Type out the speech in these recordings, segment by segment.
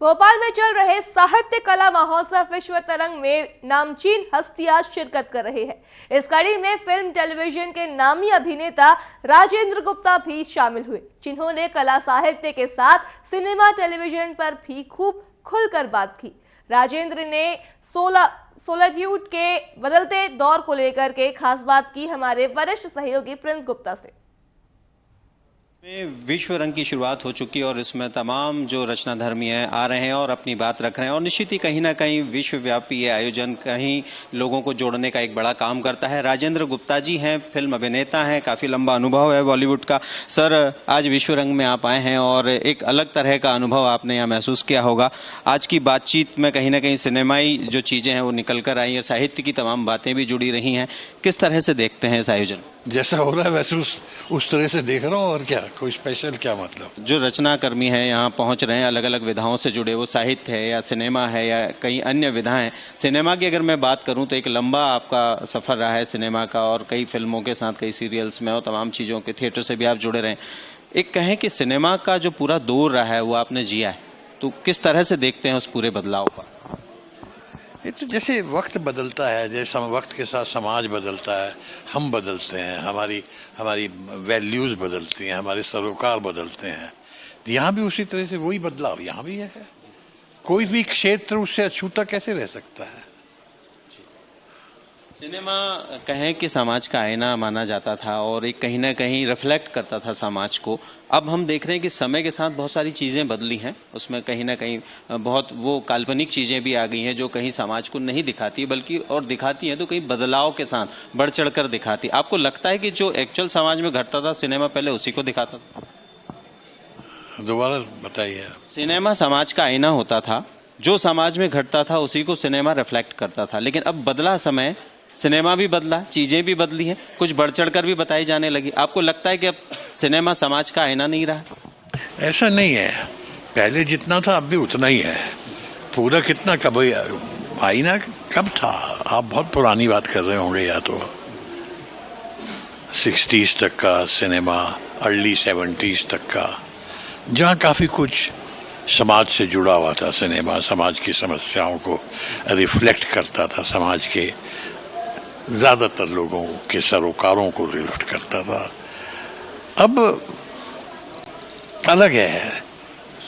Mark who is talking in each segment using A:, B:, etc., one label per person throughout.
A: भोपाल में चल रहे साहित्य कला महोत्सव विश्व तरंग में नामचीन हस्तियां शिरकत कर रहे हैं। इस कड़ी में फिल्म टेलीविजन के नामी अभिनेता राजेंद्र गुप्ता भी शामिल हुए, जिन्होंने कला साहित्य के साथ सिनेमा टेलीविजन पर भी खूब खुलकर बात की। राजेंद्र ने सोलिट्यूड के बदलते दौर को लेकर के खास बात की हमारे वरिष्ठ सहयोगी प्रिंस गुप्ता से।
B: विश्व रंग की शुरुआत हो चुकी है और इसमें तमाम जो रचनाधर्मी हैं आ रहे हैं और अपनी बात रख रहे हैं और निश्चित ही कहीं ना कहीं विश्वव्यापी ये आयोजन कहीं लोगों को जोड़ने का एक बड़ा काम करता है। राजेंद्र गुप्ता जी हैं, फिल्म अभिनेता हैं, काफ़ी लंबा अनुभव है बॉलीवुड का। सर, आज विश्व रंग में आप आए हैं और एक अलग तरह का अनुभव आपने यहाँ महसूस किया होगा। आज की बातचीत में कहीं ना कहीं सिनेमाई जो चीज़ें हैं वो निकल कर आई हैं, साहित्य की तमाम बातें भी जुड़ी रही हैं। किस तरह से देखते हैं इस आयोजन?
C: जैसा हो रहा है वैसे उस तरह से देख रहा हूँ, और क्या कोई स्पेशल क्या मतलब।
B: जो रचनाकर्मी हैं यहाँ पहुँच रहे हैं, अलग अलग विधाओं से जुड़े, वो साहित्य है या सिनेमा है या कई अन्य विधाएं। सिनेमा की अगर मैं बात करूँ तो एक लंबा आपका सफ़र रहा है सिनेमा का, और कई फिल्मों के साथ, कई सीरियल्स में और तमाम चीज़ों के थिएटर से भी आप जुड़े रहे। एक कहें कि सिनेमा का जो पूरा दौर रहा है वो आपने जिया है, तो किस तरह से देखते हैं उस पूरे बदलाव का?
C: ये तो जैसे वक्त बदलता है, जैसे वक्त के साथ समाज बदलता है, हम बदलते हैं, हमारी वैल्यूज़ बदलती हैं, हमारे सरोकार बदलते हैं। यहाँ भी उसी तरह से वही बदलाव यहाँ भी है। कोई भी क्षेत्र उससे अछूता कैसे रह सकता है।
B: सिनेमा कहें कि समाज का आईना माना जाता था और एक कहीं ना कहीं रिफ्लेक्ट करता था समाज को। अब हम देख रहे हैं कि समय के साथ बहुत सारी चीज़ें बदली हैं, उसमें कहीं ना कहीं बहुत वो काल्पनिक चीज़ें भी आ गई हैं जो कहीं समाज को नहीं दिखाती, बल्कि और दिखाती हैं तो कहीं बदलाव के साथ बढ़ चढ़ कर दिखाती। आपको लगता है कि जो एक्चुअल समाज में घटता था सिनेमा पहले उसी को दिखाता था?
C: दोबारा बताइए।
B: सिनेमा समाज का आईना होता था, जो समाज में घटता था उसी को सिनेमा रिफ्लेक्ट करता था, लेकिन अब बदला समय, सिनेमा भी बदला, चीज़ें भी बदली हैं, कुछ बढ़ चढ़ कर भी बताई जाने लगी। आपको लगता है कि अब सिनेमा समाज का आईना नहीं रहा?
C: ऐसा नहीं है, पहले जितना था अब भी उतना ही है। पूरा कितना कब आईना कब था? आप बहुत पुरानी बात कर रहे होंगे, या तो 60s तक का सिनेमा, अर्ली 70s तक का, जहाँ काफ़ी कुछ समाज से जुड़ा हुआ था। सिनेमा समाज की समस्याओं को रिफ्लेक्ट करता था, समाज के ज़्यादातर लोगों के सरोकारों को रिफ्लेक्ट करता था। अब अलग है,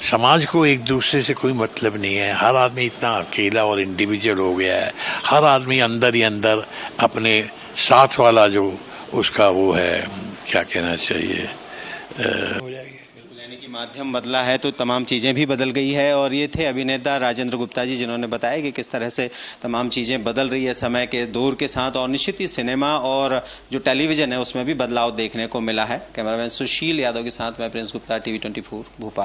C: समाज को एक दूसरे से कोई मतलब नहीं है। हर आदमी इतना अकेला और इंडिविजुअल हो गया है। हर आदमी अंदर ही अंदर अपने साथ वाला जो उसका वो है, क्या कहना चाहिए, हो जाएगी।
B: यानी कि माध्यम बदला है तो तमाम चीज़ें भी बदल गई है। और ये थे अभिनेता राजेंद्र गुप्ता जी, जिन्होंने बताया कि किस तरह से तमाम चीज़ें बदल रही है समय के दौर के साथ, और निश्चित ही सिनेमा और जो टेलीविज़न है उसमें भी बदलाव देखने को मिला है। कैमरामैन सुशील यादव के साथ मैं प्रिंस गुप्ता, TV 24 भोपाल।